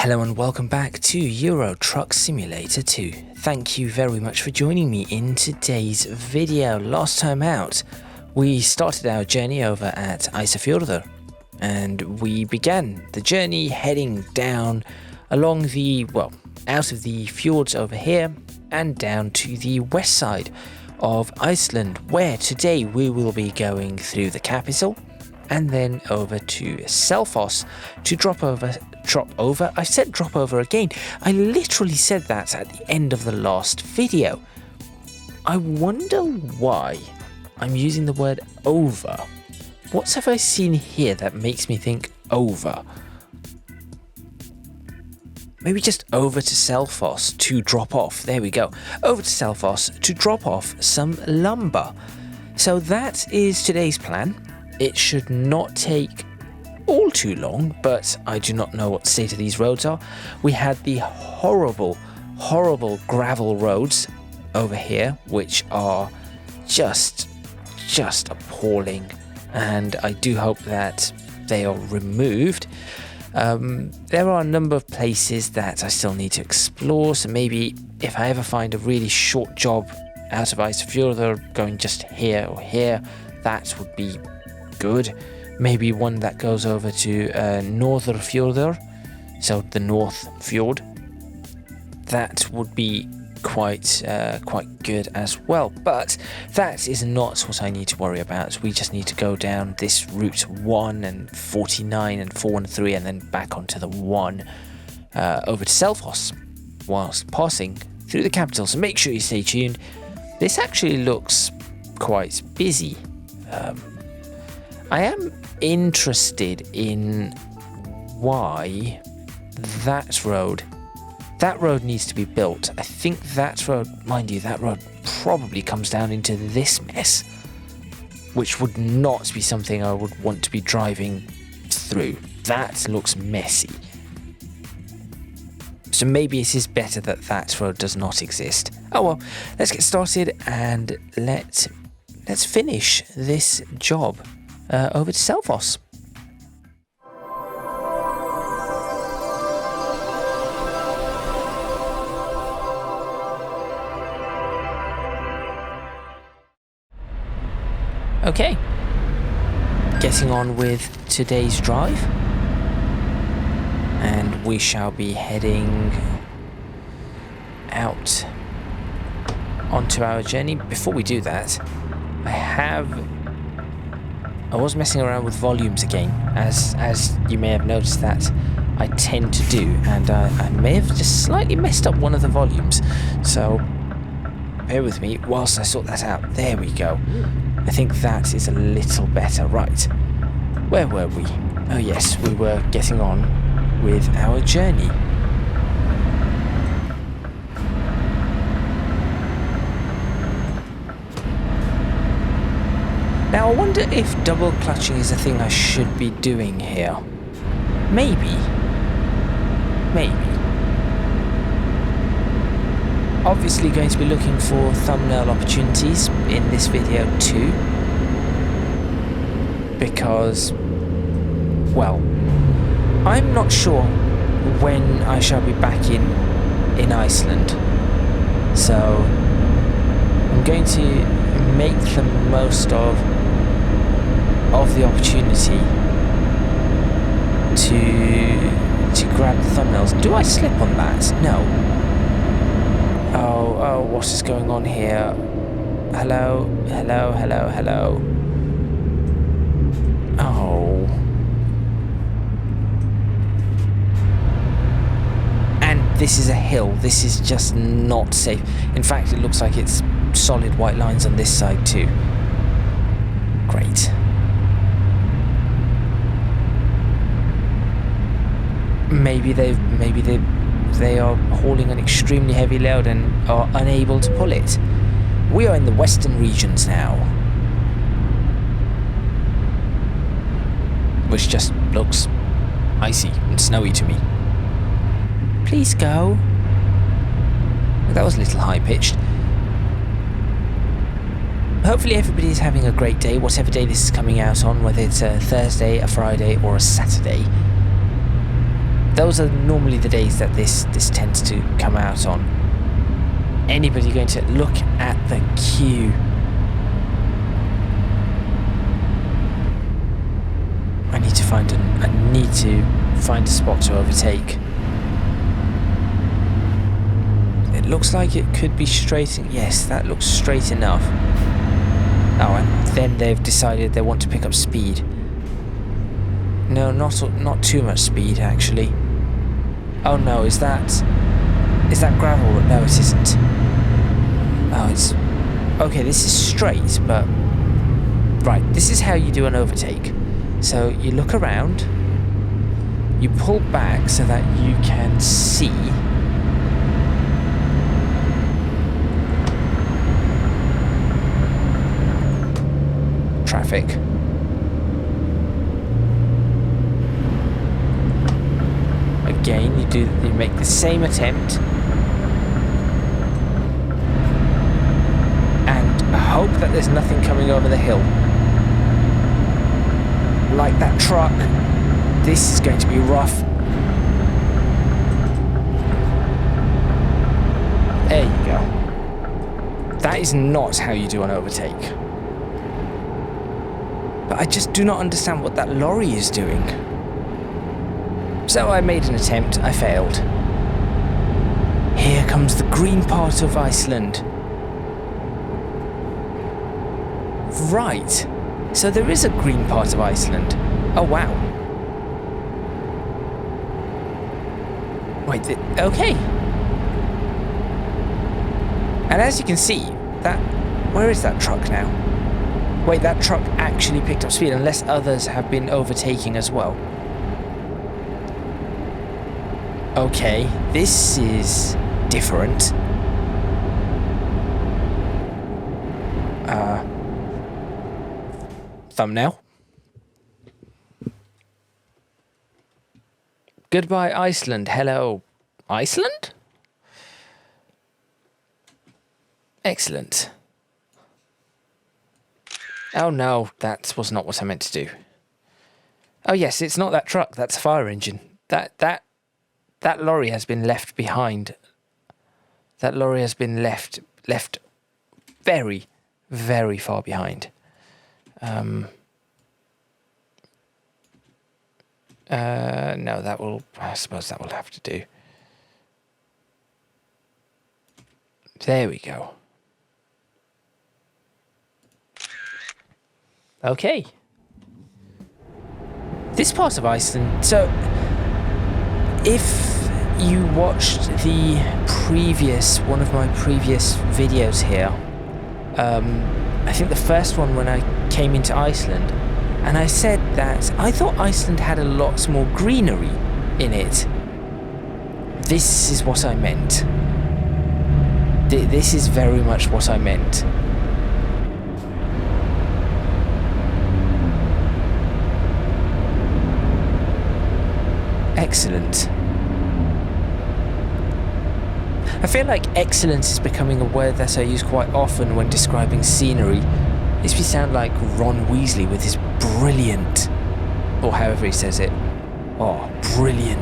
Hello and welcome back to Euro Truck Simulator 2. Thank you very much for joining me in today's video. Last time out, we started our journey over at Iceland, and we began the journey heading down along the, out of the fjords over here and down to the west side of Iceland, where today we will be going through the capital and then over to Selfoss to drop over. I said drop over again. I literally said that at the end of the last video. I wonder why I'm using the word over. What have I seen here that makes me think over? Maybe just over to Selfoss to drop off. There we go. Over to Selfoss to drop off some lumber. So that is today's plan. It should not take all too long, but I do not know what the state of these roads are. We had the horrible gravel roads over here, which are just appalling, and I do hope that they are removed. There are a number of places that I still need to explore, so maybe if I ever find a really short job out of Iceland going just here or here, that would be good. Maybe one that goes over to Norðurfjörður, so the North Fjord. That would be quite good as well. But that is not what I need to worry about. We just need to go down this route 1 and 49 and 413 and then back onto the 1 over to Selfoss whilst passing through the capital. So make sure you stay tuned. This actually looks quite busy. I am interested in why that road needs to be built. I think that road, mind you, that road probably comes down into this mess, which would not be something I would want to be driving through. That looks messy. So maybe it is better that that road does not exist. Oh well, let's get started and let's finish this job over to Selfoss. Okay, getting on with today's drive, and we shall be heading out onto our journey. Before we do that, I was messing around with volumes again, as you may have noticed that I tend to do, and I may have just slightly messed up one of the volumes, so bear with me whilst I sort that out. There we go. I think that is a little better. Right, where were we? Oh yes, we were getting on with our journey. Now, I wonder if double clutching is a thing I should be doing here. Maybe. Obviously going to be looking for thumbnail opportunities in this video too. Because, well, I'm not sure when I shall be back in Iceland. So, I'm going to make the most of the opportunity to grab the thumbnails. Do I slip on that? No. Oh, what is going on here? Hello. Oh. And this is a hill. This is just not safe. In fact, it looks like it's solid white lines on this side too. Great. Maybe they are hauling an extremely heavy load and are unable to pull it. We are in the western regions now, which just looks icy and snowy to me. Please go. That was a little high-pitched. Hopefully everybody is having a great day, whatever day this is coming out on, whether it's a Thursday, a Friday, or a Saturday. those are normally the days that this tends to come out on. Anybody going to look at the queue? I need to find a spot to overtake. It looks like it could be straight. Yes, that looks straight enough. Oh, and then they've decided they want to pick up speed. No, not too much speed actually. Oh no, is that gravel? No, it isn't. Oh, it's okay. This is straight, but right. This is how you do an overtake. So you look around, you pull back so that you can see. Traffic. Again, you make the same attempt and hope that there's nothing coming over the hill. Like that truck, this is going to be rough. There you go. That is not how you do an overtake. But I just do not understand what that lorry is doing. So I made an attempt, I failed. Here comes the green part of Iceland. Right. So there is a green part of Iceland. Oh wow. Wait, okay. And as you can see, where is that truck now? Wait, that truck actually picked up speed, unless others have been overtaking as well. Okay, this is different. Thumbnail. Goodbye, Iceland. Hello, Iceland? Excellent. Oh no, that was not what I meant to do. Oh yes, it's not that truck, that's a fire engine. That lorry has been left behind. That lorry has been left very, very far behind. No, I suppose that will have to do. There we go. Okay. This part of Iceland, so if you watched one of my previous videos here, I think the first one when I came into Iceland, and I said that I thought Iceland had a lot more greenery in it. This is what I meant. This is very much what I meant. Excellent. I feel like excellence is becoming a word that I use quite often when describing scenery. It makes me sound like Ron Weasley with his brilliant, or however he says it. Oh, brilliant.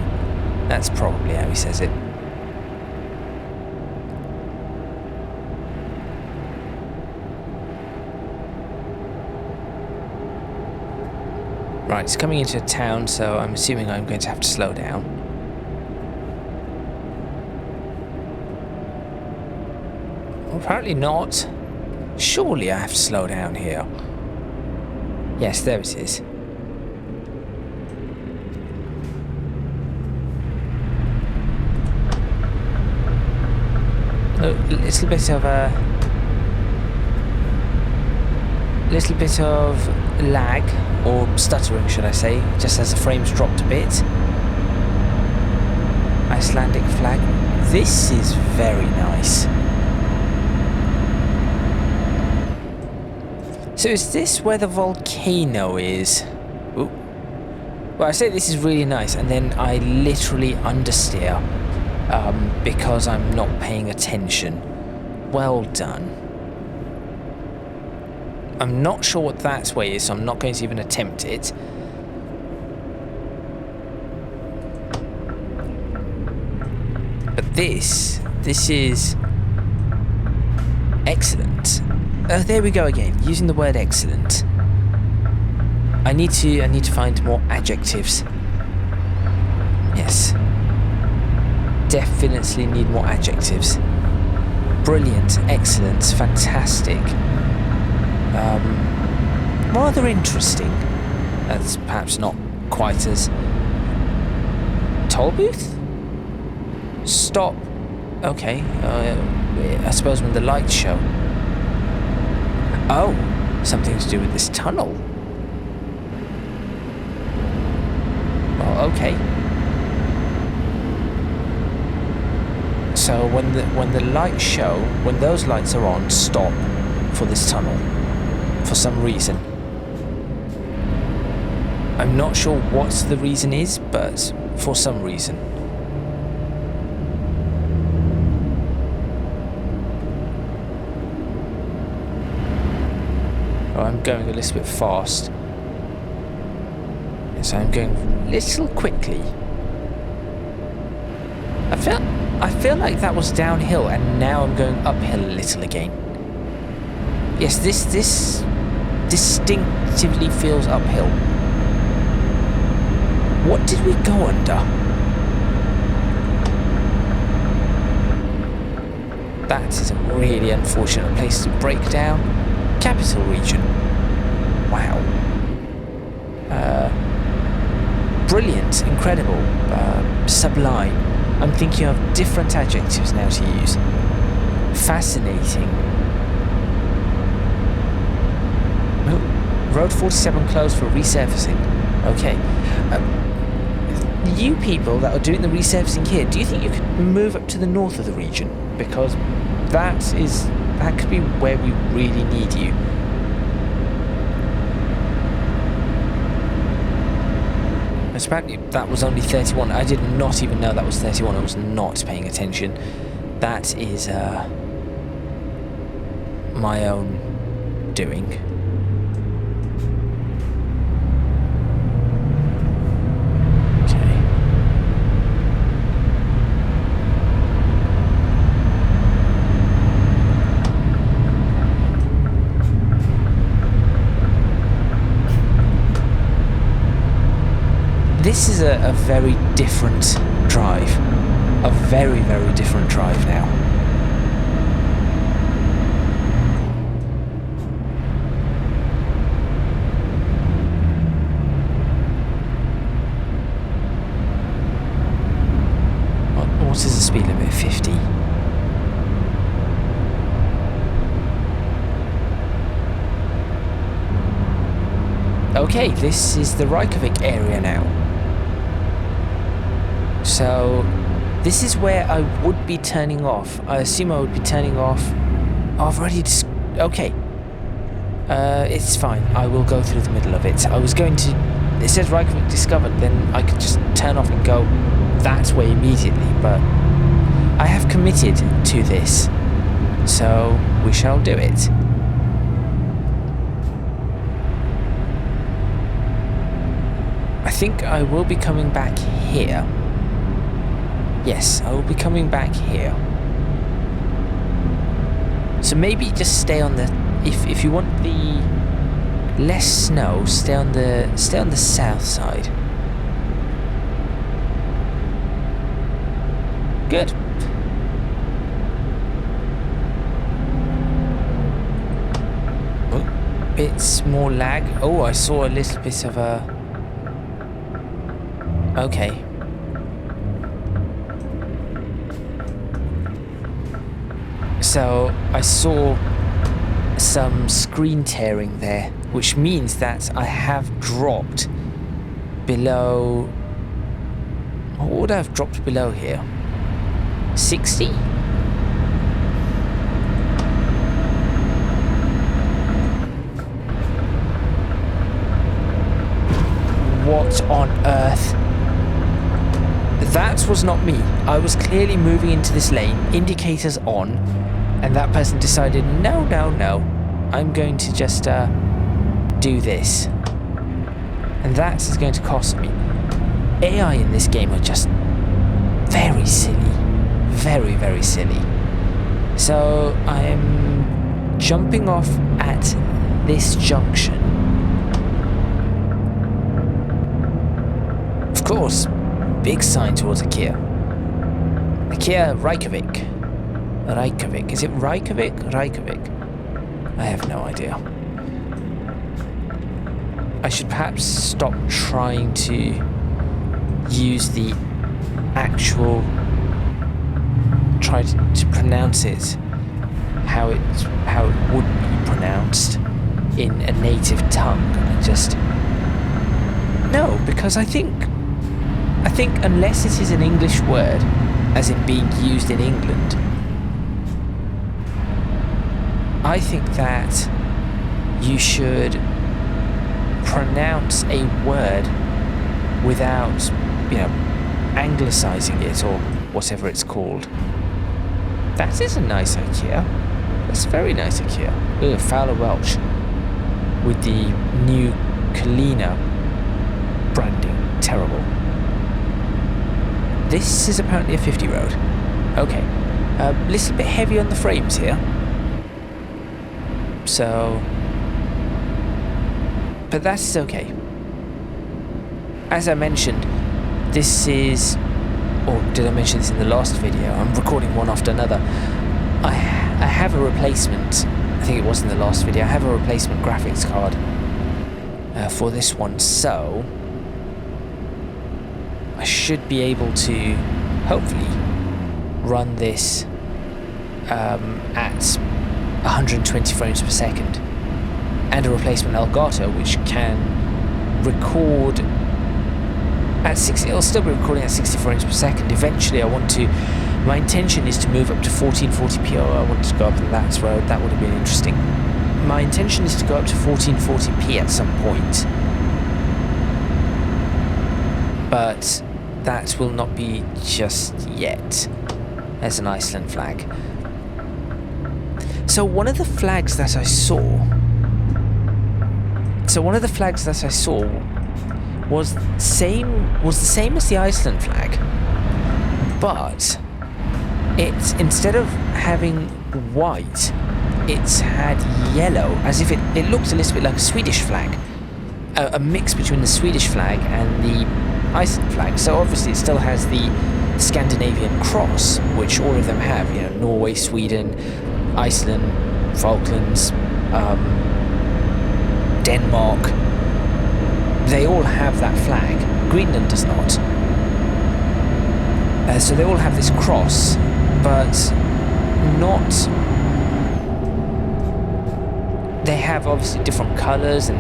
That's probably how he says it. Right, it's coming into a town, so I'm assuming I'm going to have to slow down. Well, apparently not. Surely I have to slow down here. Yes, there it is. A little bit of lag, or stuttering should I say, just as the frames dropped a bit. Icelandic flag. This is very nice. So is this where the volcano is? Ooh. Well, I say this is really nice, and then I literally understeer because I'm not paying attention. Well done. I'm not sure what that way is, so I'm not going to even attempt it. But this is excellent. There we go again, using the word excellent. I need to find more adjectives. Yes. Definitely need more adjectives. Brilliant, excellent, fantastic. Rather interesting. That's perhaps not quite as... Toll booth? Stop. Okay. I suppose when the lights show. Oh, something to do with this tunnel. Well, okay. So when the lights show, when those lights are on, stop for this tunnel. For some reason. I'm not sure what the reason is, but for some reason. Oh, I'm going a little bit fast. So I'm going a little quickly. I feel like that was downhill, and now I'm going uphill a little again. Yes, this distinctively feels uphill. What did we go under? That is a really unfortunate place to break down. Capital region. Wow. Brilliant, incredible, sublime. I'm thinking of different adjectives now to use. Fascinating. Oh, Road 47 closed for resurfacing. Okay. You people that are doing the resurfacing here, do you think you could move up to the north of the region? Because that could be where we really need you. Apparently that was only 31. I did not even know that was 31. I was not paying attention. That is my own doing. Okay. This is a very different drive. A very, very different drive now. What is the speed limit? 50. Okay, this is the Reykjavik area now. So, this is where I would be turning off. I assume I would be turning off... Oh, I've already... Okay. It's fine. I will go through the middle of it. I was going to... It says Reykjavik discovered, then I could just turn off and go that way immediately, but... I have committed to this. So, we shall do it. I think I will be coming back here. Yes, I will be coming back here. So maybe just stay on the... If you want the less snow, stay on the south side. Good. Oh, bits more lag. Oh, I saw a little bit of a... Okay. So I saw some screen tearing there, which means that I have dropped below... What would I have dropped below here? 60? What on earth? That was not me. I was clearly moving into this lane, indicators on, and that person decided, no, I'm going to just do this. And that is going to cost me. AI in this game are just very silly. very, very silly. So I am jumping off at this junction. Of course, big sign towards IKEA. IKEA Reykjavik. Reykjavik. Is it Reykjavik? Reykjavik. I have no idea. I should perhaps stop trying to use the actual... try to pronounce it how it would be pronounced in a native tongue. And just... No, because I think unless it is an English word, as in being used in England, I think that you should pronounce a word without, anglicizing it or whatever it's called. That is a nice IKEA. That's a very nice IKEA. Ugh, Fowler Welch with the new Kalina branding. Terrible. This is apparently a 50 road. Okay. A little bit heavy on the frames here. So... but that is okay. As I mentioned, this is... or did I mention this in the last video? I'm recording one after another. I have a replacement, I think it was in the last video, I have a replacement graphics card for this one, so I should be able to hopefully run this at 120 frames per second, and a replacement Elgato which can record at 60. It'll still be recording at 60 frames per second. Eventually my intention is to move up to 1440p. I want to go up that road. That would have been interesting. My intention is to go up to 1440p at some point, but that will not be just yet. There's an Iceland flag. So one of the flags that I saw was the same as the Iceland flag, but it, instead of having white, it's had yellow, as if it looked a little bit like a Swedish flag, a mix between the Swedish flag and the Iceland flag. So obviously it still has the Scandinavian cross, which all of them have, Norway, Sweden, Iceland, Falklands, Denmark. They all have that flag. Greenland does not. So they all have this cross, but not... they have obviously different colours and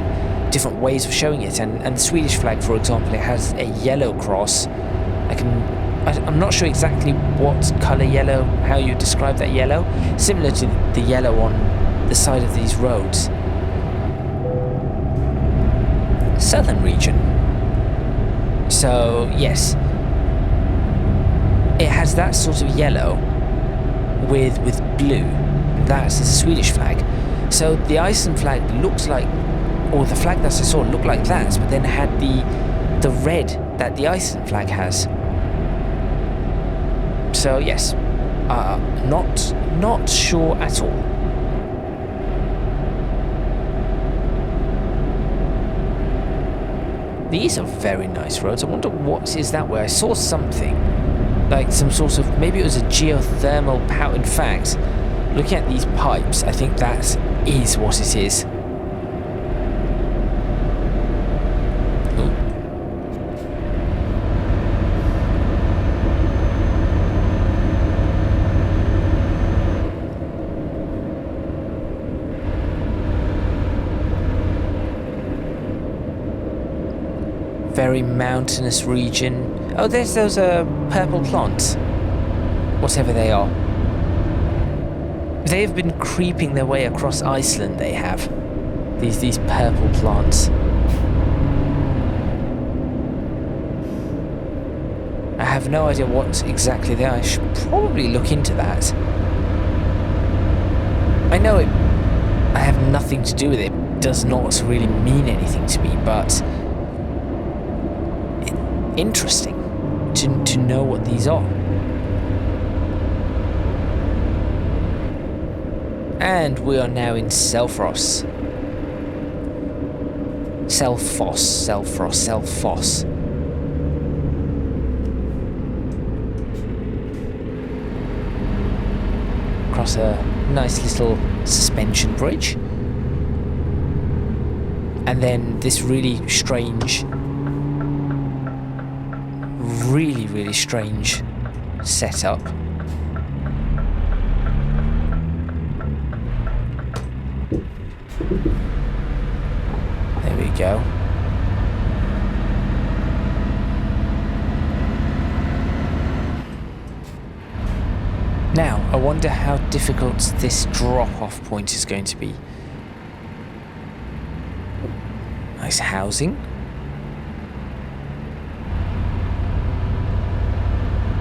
different ways of showing it. And the Swedish flag, for example, it has a yellow cross. I'm not sure exactly what colour yellow, how you describe that yellow. Similar to the yellow on the side of these roads. Southern region. So yes, it has that sort of yellow with blue. That's the Swedish flag. So the Iceland flag looks like, or the flag that I saw looked like that, but then had the red that the Iceland flag has. So yes, not sure at all. These are very nice roads. I wonder what is that way. I saw something, like some sort of, maybe it was a geothermal power. In fact, looking at these pipes, I think that is what it is. Very mountainous region. Oh, there's those purple plants, whatever they are. They have been creeping their way across Iceland. They have these purple plants. I have no idea what exactly they are. I should probably look into that. I know I have nothing to do with it. It does not really mean anything to me, but interesting to know what these are. And we are now in Selfos. Selfos. Across a nice little suspension bridge. And then this really strange, really strange setup. There we go. Now, I wonder how difficult this drop-off point is going to be. Nice housing.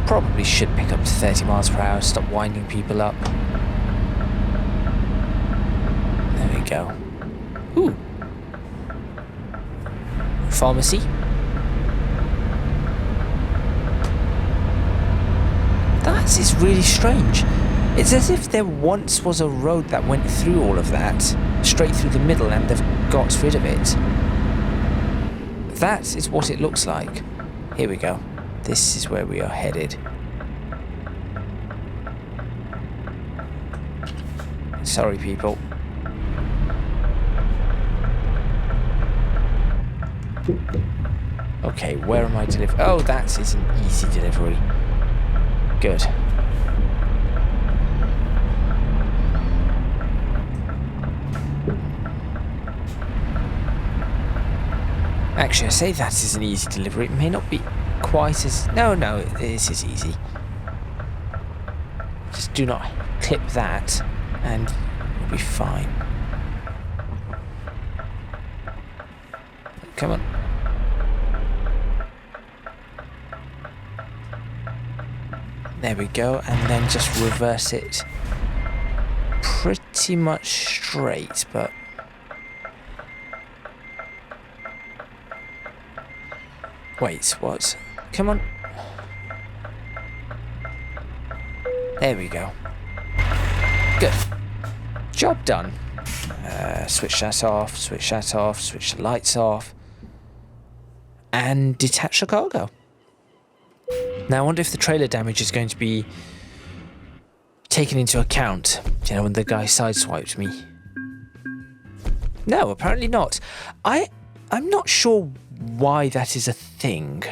Probably should pick up to 30 miles per hour, stop winding people up. There we go. Ooh. Pharmacy. That is really strange. It's as if there once was a road that went through all of that, straight through the middle, and they've got rid of it. That is what it looks like. Here we go. This is where we are headed. Sorry, people. Okay, where am I delivering? Oh, that is an easy delivery. Good. Actually, I say that is an easy delivery. It may not be quite as... No, this is easy. Just do not clip that and you'll be fine. Come on. There we go, and then just reverse it pretty much straight, but... Wait, what? Come on. There we go. Good. Job done. Switch that off, switch the lights off, and detach the cargo. Now I wonder if the trailer damage is going to be taken into account, you know, when the guy sideswiped me. No, apparently not. I'm not sure why that is a thing.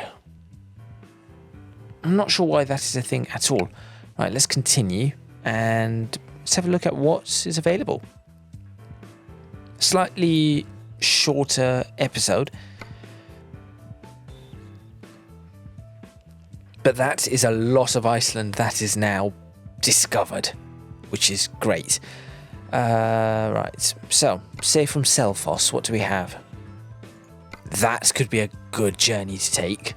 I'm not sure why that is a thing at all. Right, let's continue and let's have a look at what is available. Slightly shorter episode. But that is a lot of Iceland that is now discovered, which is great. Right, so, say from Selfos, what do we have? That could be a good journey to take.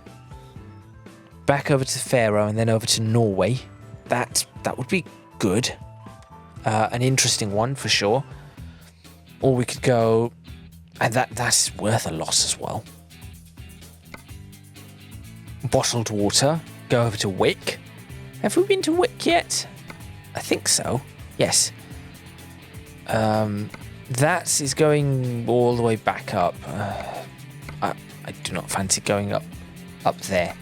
Back over to Faroe and then over to Norway. That would be good. An interesting one for sure. Or we could go, and that's worth a lot as well. Bottled water. Go over to Wick. Have we been to Wick yet? I think so. Yes. That is going all the way back up. I do not fancy going up there.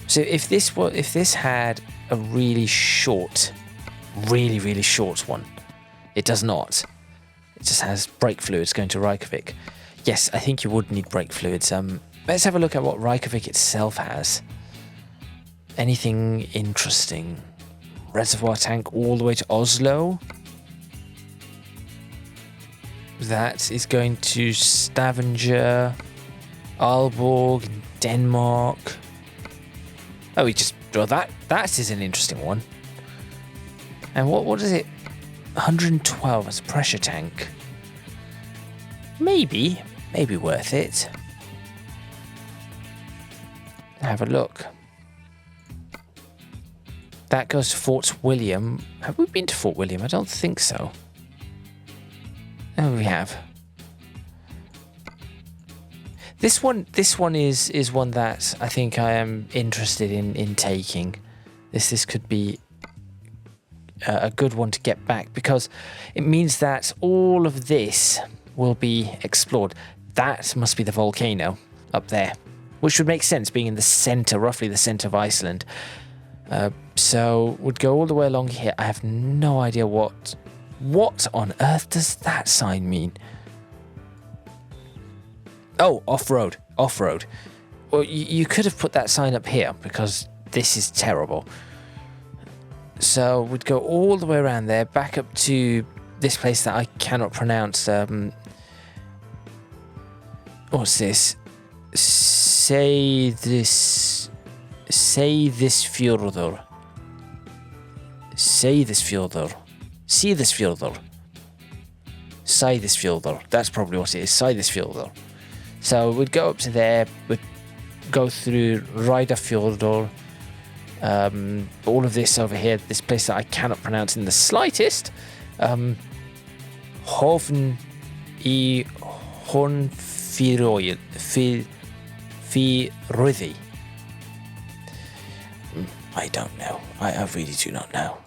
So if this had a really short one, it does not. It just has brake fluids going to Reykjavik. Yes, I think you would need brake fluids. Let's have a look at what Reykjavik itself has. Anything interesting? Reservoir tank all the way to Oslo. That is going to Stavanger, Aalborg, Denmark. Oh, we just draw that. That is an interesting one. And what is it? 112 as a pressure tank. Maybe worth it. Have a look. That goes to Fort William. Have we been to Fort William? I don't think so. Oh, we have. This one is one that I think I am interested in taking. This could be a good one to get back, because it means that all of this will be explored. That must be the volcano up there, which would make sense being in the center, roughly the center of Iceland. So would go all the way along here. I have no idea what on earth does that sign mean? Oh, off-road. Well, you could have put that sign up here, because this is terrible. So we'd go all the way around there, back up to this place that I cannot pronounce. What's this? Say this fjordur. That's probably what it is. Sæðisfjörður. So we'd go up to there, we'd go through Reyðarfjörður, all of this over here, this place that I cannot pronounce in the slightest. Hofn í Hornfjörður. I don't know. I really do not know.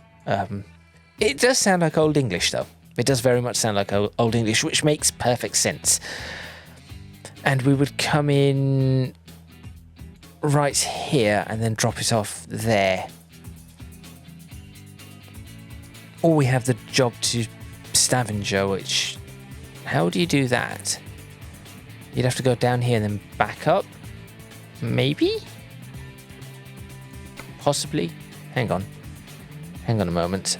It does sound like Old English, though. It does very much sound like Old English, which makes perfect sense. And we would come in right here and then drop it off there. Or we have the job to Stavanger, which... How do you do that? You'd have to go down here and then back up? Maybe? Possibly? Hang on a moment.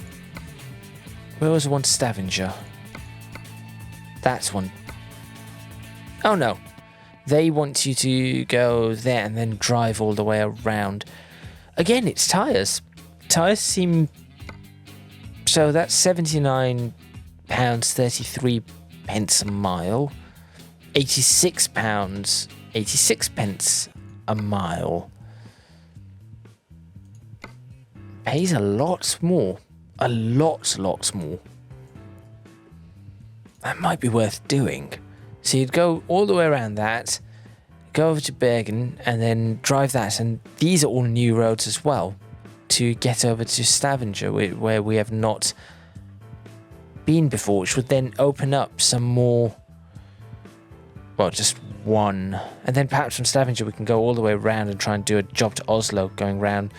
Where was the one to Stavanger? That's one. Oh no. They want you to go there and then drive all the way around. Again, it's tyres. Tyres seem... So that's £79.33 a mile. £86.86 a mile. Pays a lot more. A lot more. That might be worth doing. So you'd go all the way around that, go over to Bergen, and then drive that. And these are all new roads as well to get over to Stavanger, where we have not been before, which would then open up some more. Well, just one. And then perhaps from Stavanger we can go all the way around and try and do a job to Oslo, going around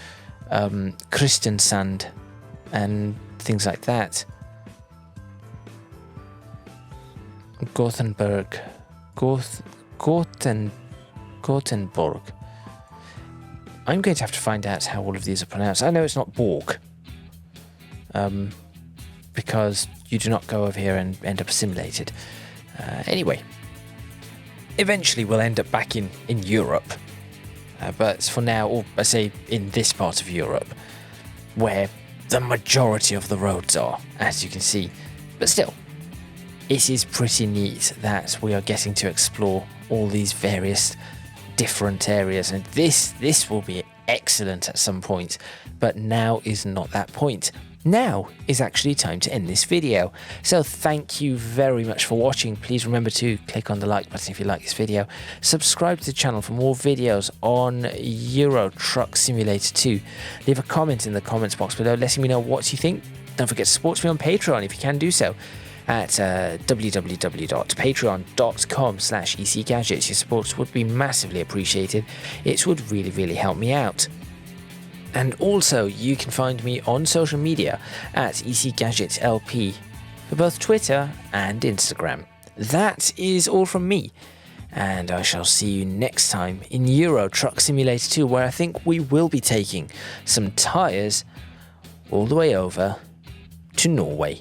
Kristiansand and things like that. Gothenburg. I'm going to have to find out how all of these are pronounced. I know it's not Borg, because you do not go over here and end up assimilated. Anyway, eventually we'll end up back in Europe, but for now, or I say in this part of Europe, where the majority of the roads are, as you can see. But still, it is pretty neat that we are getting to explore all these various different areas, and this will be excellent at some point, but now is not that point. Now is actually time to end this video. So thank you very much for watching. Please remember to click on the like button if you like this video. Subscribe to the channel for more videos on Euro Truck Simulator 2. Leave a comment in the comments box below letting me know what you think. Don't forget to support me on Patreon if you can do so at www.patreon.com/ECGadget. Your support would be massively appreciated. It would really help me out. And also, you can find me on social media at ECGadgetLP for both Twitter and Instagram. That is all from me, and I shall see you next time in Euro Truck Simulator 2, where I think we will be taking some tyres all the way over to Norway.